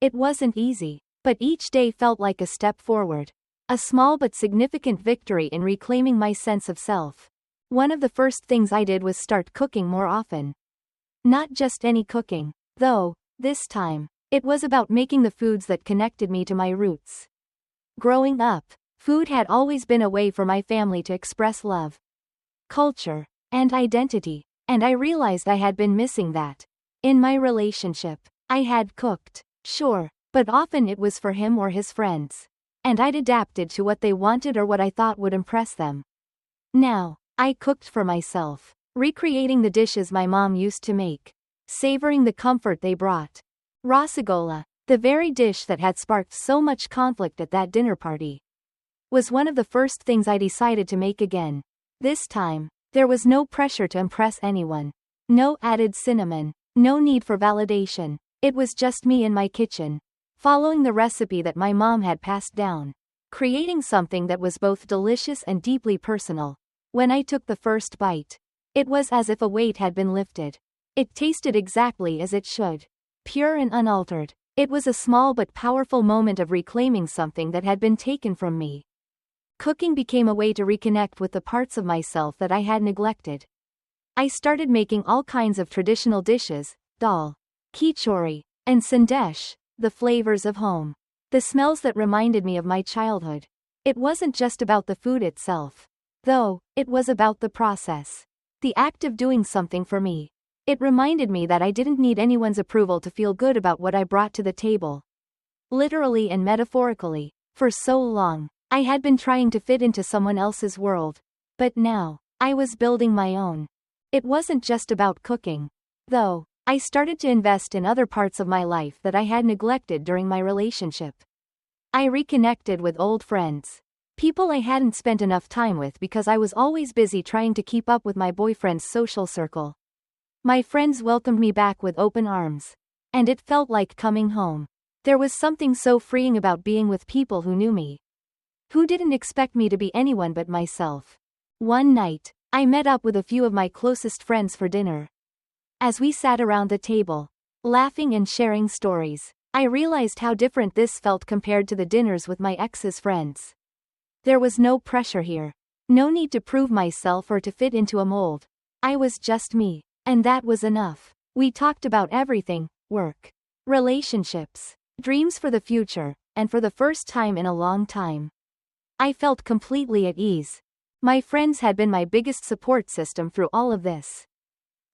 It wasn't easy, but each day felt like a step forward. A small but significant victory in reclaiming my sense of self. One of the first things I did was start cooking more often. Not just any cooking, though. This time, it was about making the foods that connected me to my roots. Growing up, food had always been a way for my family to express love, culture, and identity, and I realized I had been missing that. In my relationship, I had cooked, sure, but often it was for him or his friends. And I'd adapted to what they wanted or what I thought would impress them. Now, I cooked for myself, recreating the dishes my mom used to make, savoring the comfort they brought. Rasagola, the very dish that had sparked so much conflict at that dinner party, was one of the first things I decided to make again. This time, there was no pressure to impress anyone. No added cinnamon, no need for validation. It was just me in my kitchen, following the recipe that my mom had passed down, creating something that was both delicious and deeply personal. When I took the first bite, it was as if a weight had been lifted. It tasted exactly as it should, pure and unaltered. It was a small but powerful moment of reclaiming something that had been taken from me. Cooking became a way to reconnect with the parts of myself that I had neglected. I started making all kinds of traditional dishes, dal, khichdi, and sandesh. The flavors of home. The smells that reminded me of my childhood. It wasn't just about the food itself, though. It was about the process. The act of doing something for me. It reminded me that I didn't need anyone's approval to feel good about what I brought to the table. Literally and metaphorically, for so long, I had been trying to fit into someone else's world. But now, I was building my own. It wasn't just about cooking, though. I started to invest in other parts of my life that I had neglected during my relationship. I reconnected with old friends. People I hadn't spent enough time with because I was always busy trying to keep up with my boyfriend's social circle. My friends welcomed me back with open arms. And it felt like coming home. There was something so freeing about being with people who knew me. Who didn't expect me to be anyone but myself. One night, I met up with a few of my closest friends for dinner. As we sat around the table, laughing and sharing stories, I realized how different this felt compared to the dinners with my ex's friends. There was no pressure here. No need to prove myself or to fit into a mold. I was just me, and that was enough. We talked about everything: work, relationships, dreams for the future, and for the first time in a long time, I felt completely at ease. My friends had been my biggest support system through all of this.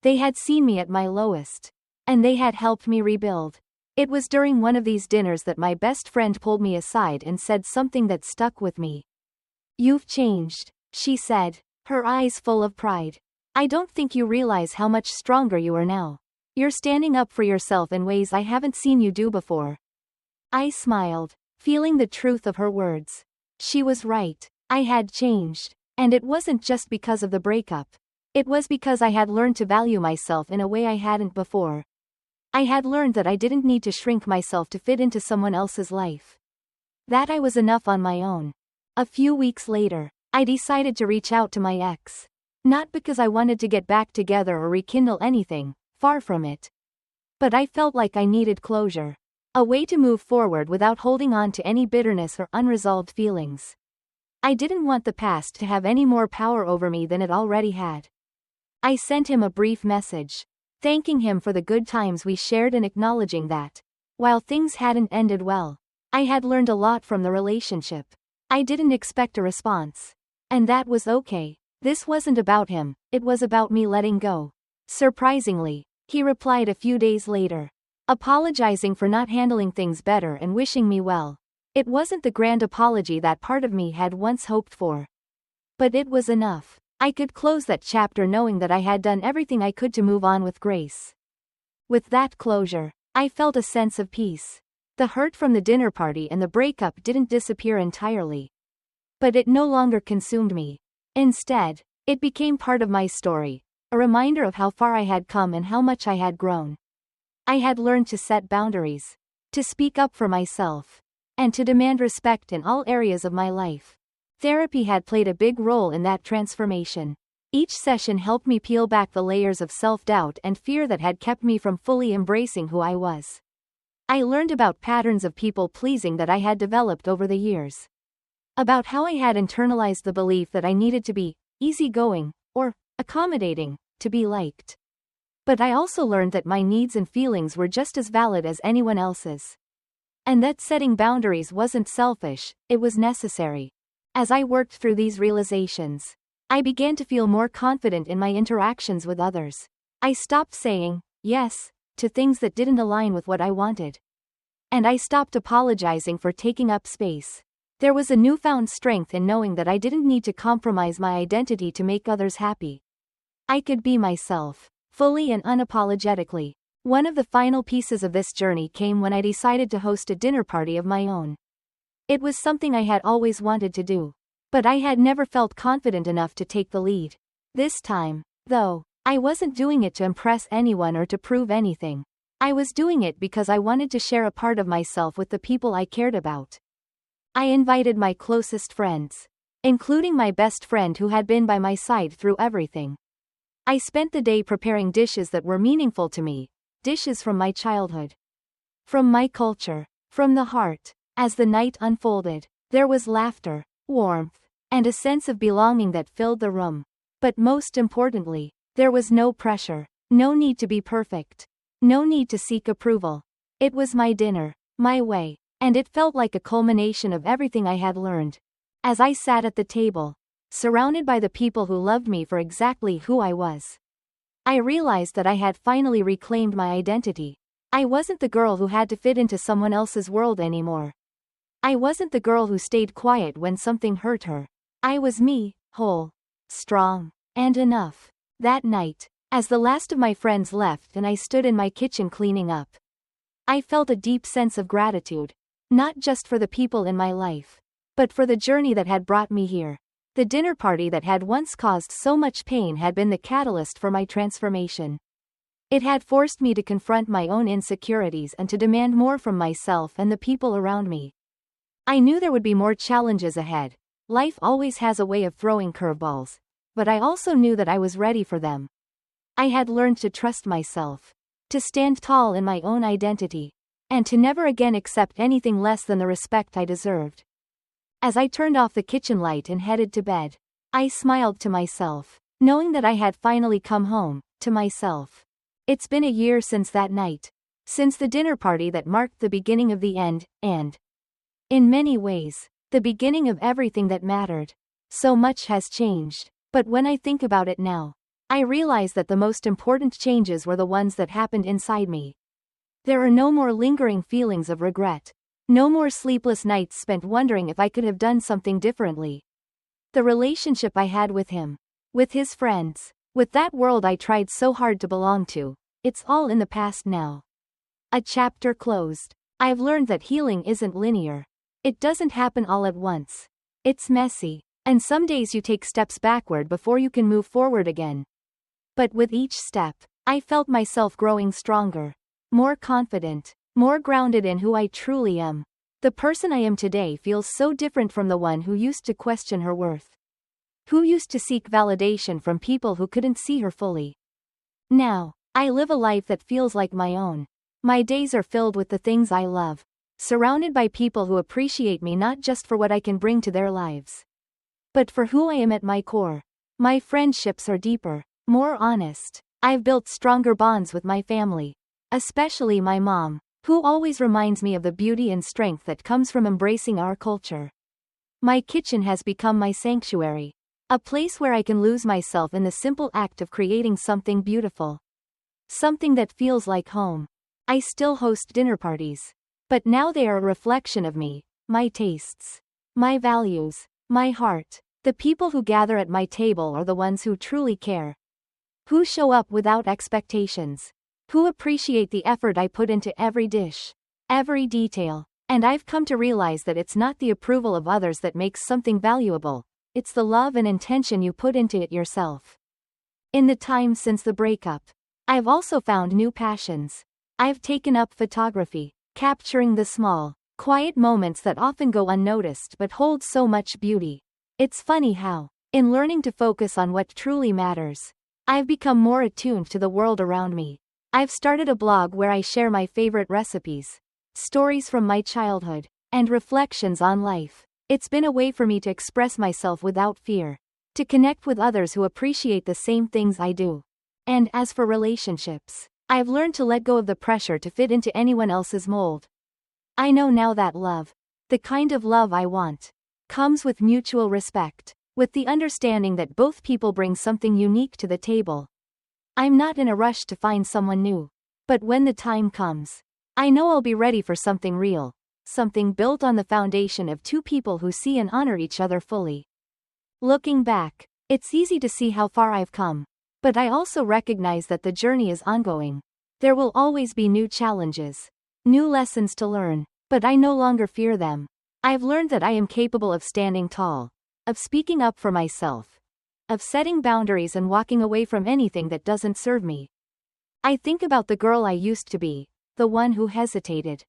They had seen me at my lowest, and they had helped me rebuild. It was during one of these dinners that my best friend pulled me aside and said something that stuck with me. "You've changed," she said, her eyes full of pride. "I don't think you realize how much stronger you are now. You're standing up for yourself in ways I haven't seen you do before." I smiled, feeling the truth of her words. She was right. I had changed, and it wasn't just because of the breakup. It was because I had learned to value myself in a way I hadn't before. I had learned that I didn't need to shrink myself to fit into someone else's life. That I was enough on my own. A few weeks later, I decided to reach out to my ex. Not because I wanted to get back together or rekindle anything, far from it. But I felt like I needed closure. A way to move forward without holding on to any bitterness or unresolved feelings. I didn't want the past to have any more power over me than it already had. I sent him a brief message, thanking him for the good times we shared and acknowledging that, while things hadn't ended well, I had learned a lot from the relationship. I didn't expect a response. And that was okay. This wasn't about him, it was about me letting go. Surprisingly, he replied a few days later, apologizing for not handling things better and wishing me well. It wasn't the grand apology that part of me had once hoped for. But it was enough. I could close that chapter knowing that I had done everything I could to move on with grace. With that closure, I felt a sense of peace. The hurt from the dinner party and the breakup didn't disappear entirely. But it no longer consumed me. Instead, it became part of my story, a reminder of how far I had come and how much I had grown. I had learned to set boundaries, to speak up for myself, and to demand respect in all areas of my life. Therapy had played a big role in that transformation. Each session helped me peel back the layers of self-doubt and fear that had kept me from fully embracing who I was. I learned about patterns of people-pleasing that I had developed over the years. About how I had internalized the belief that I needed to be easygoing or accommodating to be liked. But I also learned that my needs and feelings were just as valid as anyone else's. And that setting boundaries wasn't selfish, it was necessary. As I worked through these realizations, I began to feel more confident in my interactions with others. I stopped saying yes to things that didn't align with what I wanted. And I stopped apologizing for taking up space. There was a newfound strength in knowing that I didn't need to compromise my identity to make others happy. I could be myself, fully and unapologetically. One of the final pieces of this journey came when I decided to host a dinner party of my own. It was something I had always wanted to do, but I had never felt confident enough to take the lead. This time, though, I wasn't doing it to impress anyone or to prove anything. I was doing it because I wanted to share a part of myself with the people I cared about. I invited my closest friends, including my best friend who had been by my side through everything. I spent the day preparing dishes that were meaningful to me, dishes from my childhood, from my culture, from the heart. As the night unfolded, there was laughter, warmth, and a sense of belonging that filled the room. But most importantly, there was no pressure, no need to be perfect, no need to seek approval. It was my dinner, my way, and it felt like a culmination of everything I had learned. As I sat at the table, surrounded by the people who loved me for exactly who I was, I realized that I had finally reclaimed my identity. I wasn't the girl who had to fit into someone else's world anymore. I wasn't the girl who stayed quiet when something hurt her. I was me, whole, strong, and enough. That night, as the last of my friends left and I stood in my kitchen cleaning up, I felt a deep sense of gratitude, not just for the people in my life, but for the journey that had brought me here. The dinner party that had once caused so much pain had been the catalyst for my transformation. It had forced me to confront my own insecurities and to demand more from myself and the people around me. I knew there would be more challenges ahead. Life always has a way of throwing curveballs, but I also knew that I was ready for them. I had learned to trust myself, to stand tall in my own identity, and to never again accept anything less than the respect I deserved. As I turned off the kitchen light and headed to bed, I smiled to myself, knowing that I had finally come home, to myself. It's been a year since that night, since the dinner party that marked the beginning of the end, and, in many ways, the beginning of everything that mattered. So much has changed, but when I think about it now, I realize that the most important changes were the ones that happened inside me. There are no more lingering feelings of regret. No more sleepless nights spent wondering if I could have done something differently. The relationship I had with him, with his friends, with that world I tried so hard to belong to, it's all in the past now. A chapter closed. I've learned that healing isn't linear. It doesn't happen all at once. It's messy, and some days you take steps backward before you can move forward again. But with each step, I felt myself growing stronger, more confident, more grounded in who I truly am. The person I am today feels so different from the one who used to question her worth, who used to seek validation from people who couldn't see her fully. Now, I live a life that feels like my own. My days are filled with the things I love, surrounded by people who appreciate me not just for what I can bring to their lives, but for who I am at my core. My friendships are deeper, more honest. I've built stronger bonds with my family, especially my mom, who always reminds me of the beauty and strength that comes from embracing our culture. My kitchen has become my sanctuary, a place where I can lose myself in the simple act of creating something beautiful, something that feels like home. I still host dinner parties, but now they are a reflection of me, my tastes, my values, my heart. The people who gather at my table are the ones who truly care. Who show up without expectations. Who appreciate the effort I put into every dish, every detail. And I've come to realize that it's not the approval of others that makes something valuable, it's the love and intention you put into it yourself. In the time since the breakup, I've also found new passions. I've taken up photography, capturing the small, quiet moments that often go unnoticed but hold so much beauty. It's funny how, in learning to focus on what truly matters, I've become more attuned to the world around me. I've started a blog where I share my favorite recipes, stories from my childhood, and reflections on life. It's been a way for me to express myself without fear, to connect with others who appreciate the same things I do. And as for relationships, I've learned to let go of the pressure to fit into anyone else's mold. I know now that love, the kind of love I want, comes with mutual respect, with the understanding that both people bring something unique to the table. I'm not in a rush to find someone new, but when the time comes, I know I'll be ready for something real, something built on the foundation of two people who see and honor each other fully. Looking back, it's easy to see how far I've come, but I also recognize that the journey is ongoing. There will always be new challenges, new lessons to learn, but I no longer fear them. I've learned that I am capable of standing tall, of speaking up for myself, of setting boundaries and walking away from anything that doesn't serve me. I think about the girl I used to be, the one who hesitated,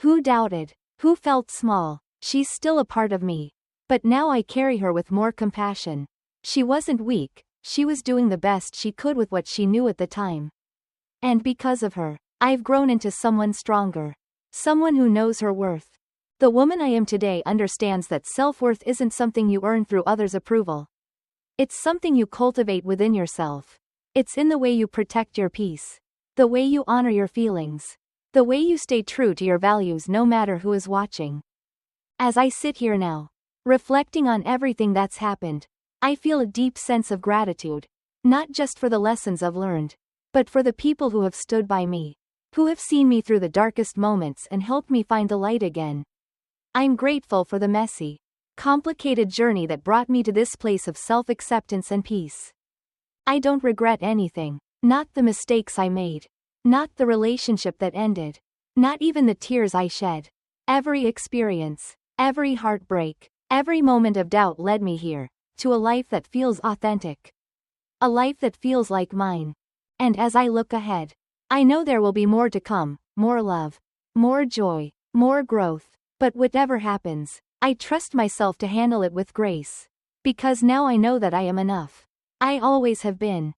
who doubted, who felt small. She's still a part of me, but now I carry her with more compassion. She wasn't weak, she was doing the best she could with what she knew at the time. And because of her, I've grown into someone stronger, someone who knows her worth. The woman I am today understands that self-worth isn't something you earn through others' approval. It's something you cultivate within yourself. It's in the way you protect your peace, the way you honor your feelings, the way you stay true to your values no matter who is watching. As I sit here now, reflecting on everything that's happened, I feel a deep sense of gratitude, not just for the lessons I've learned, but for the people who have stood by me, who have seen me through the darkest moments and helped me find the light again. I'm grateful for the messy, complicated journey that brought me to this place of self-acceptance and peace. I don't regret anything, not the mistakes I made, not the relationship that ended, not even the tears I shed. Every experience, every heartbreak, every moment of doubt led me here, to a life that feels authentic. A life that feels like mine. And as I look ahead, I know there will be more to come, more love, more joy, more growth. But whatever happens, I trust myself to handle it with grace. Because now I know that I am enough. I always have been.